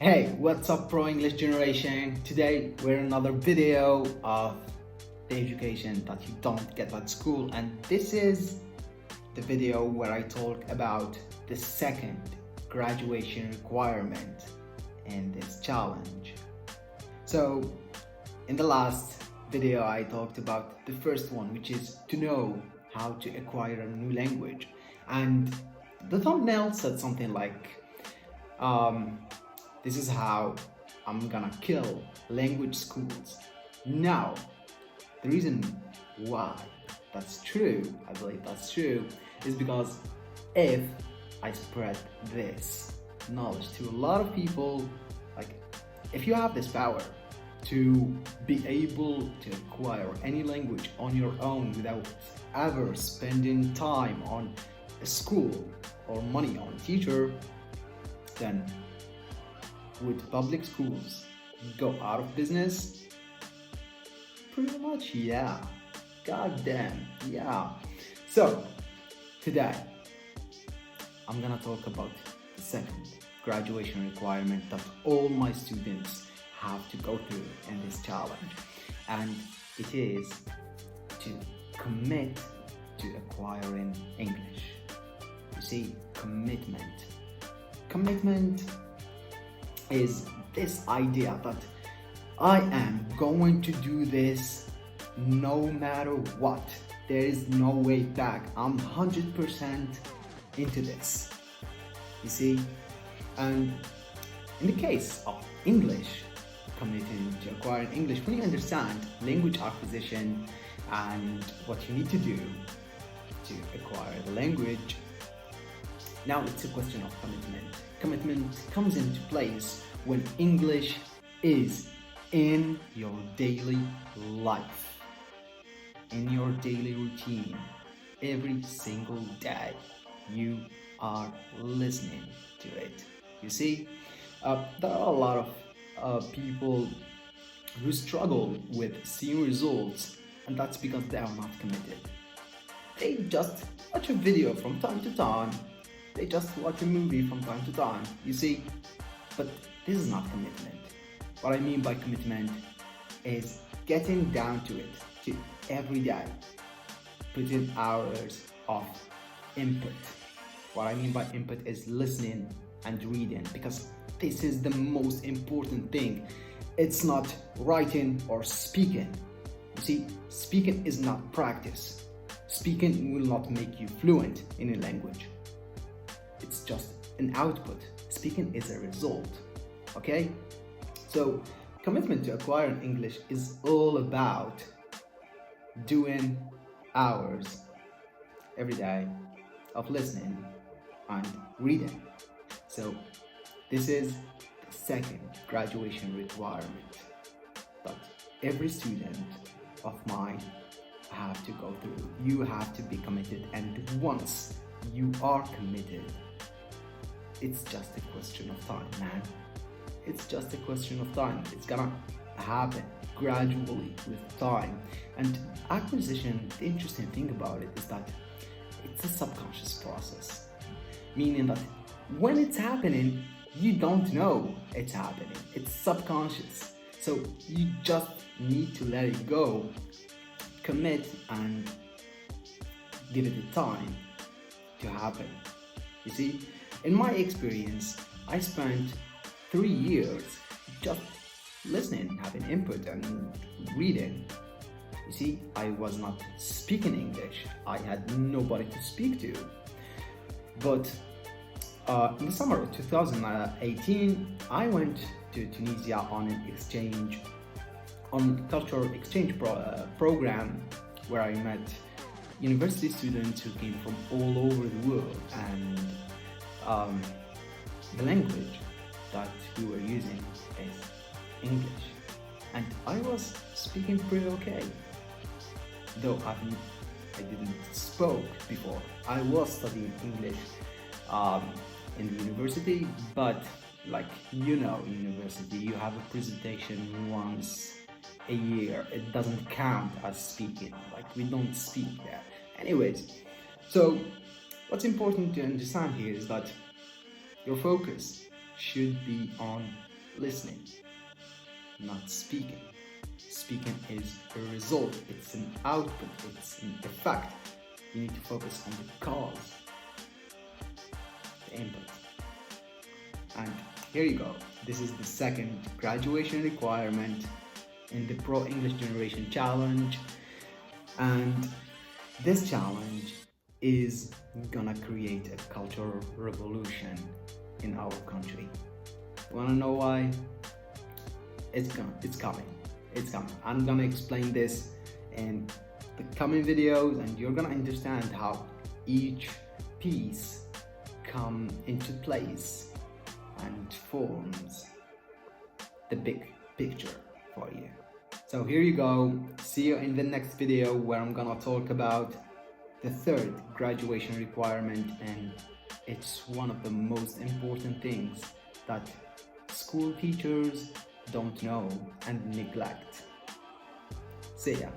Hey, what's up, Pro English Generation? Today we're in another video of the education that you don't get at school, and this is the video where I talk about the second graduation requirement in this challenge. So, in the last video, I talked about the first one, which is to know how to acquire a new language, and the thumbnail said something like, this is how I'm gonna kill language schools. Now, the reason why that's true, I believe that's true, is because if I spread this knowledge to a lot of people, like if you have this power to be able to acquire any language on your own without ever spending time on a school or money on a teacher, then would public schools go out of business? Pretty much, yeah. God damn, yeah. So, today, I'm gonna talk about the second graduation requirement that all my students have to go through in this challenge. And it is to commit to acquiring English. You see, commitment. Commitment is this idea that I am going to do this no matter what. There is no way back. I'm 100% into this. You see? And in the case of English, committing to acquiring English, when you understand language acquisition and what you need to do to acquire the language, now it's a question of commitment. Commitment comes into place when English is in your daily life, in your daily routine. Every single day you are listening to it. You see, there are a lot of people who struggle with seeing results, and that's because they are not committed. They just watch a video from time to time. They just watch a movie from time to time, you see, but this is not commitment. What I mean by commitment is getting down to it, to every day, putting hours of input. What I mean by input is listening and reading, because this is the most important thing. It's not writing or speaking. You see, speaking is not practice. Speaking will not make you fluent in a language. It's just an output. Speaking is a result, okay? So, commitment to acquiring English is all about doing hours every day of listening and reading. So, this is the second graduation requirement that every student of mine have to go through. You have to be committed, and once you are committed, it's just a question of time, man. It's just a question of time. It's gonna happen gradually with time. And acquisition, the interesting thing about it is that it's a subconscious process, meaning that when it's happening, you don't know it's happening. It's subconscious. So you just need to let it go, commit, and give it the time to happen. You see, in my experience, I spent 3 years just listening, having input and reading. You see, I was not speaking English. I had nobody to speak to. But in the summer of 2018, I went to Tunisia on a cultural exchange program where I met university students who came from all over the world, and the language that we were using is English, and I was speaking pretty okay, though I didn't spoke before. I was studying English in the university, but like university, you have a presentation once a year. It doesn't count as speaking. Like, we don't speak there. Anyways, so what's important to understand here is that your focus should be on listening, not speaking. Speaking is a result, it's an output, it's an effect. You need to focus on the cause, the input. And here you go. This is the second graduation requirement in the Pro English Generation Challenge. And this challenge is gonna create a cultural revolution in our country. Wanna know why? It's coming. I'm gonna explain this in the coming videos, and you're gonna understand how each piece come into place and forms the big picture for you. So here you go. See you in the next video, where I'm gonna talk about the third graduation requirement, and it's one of the most important things that school teachers don't know and neglect. See ya.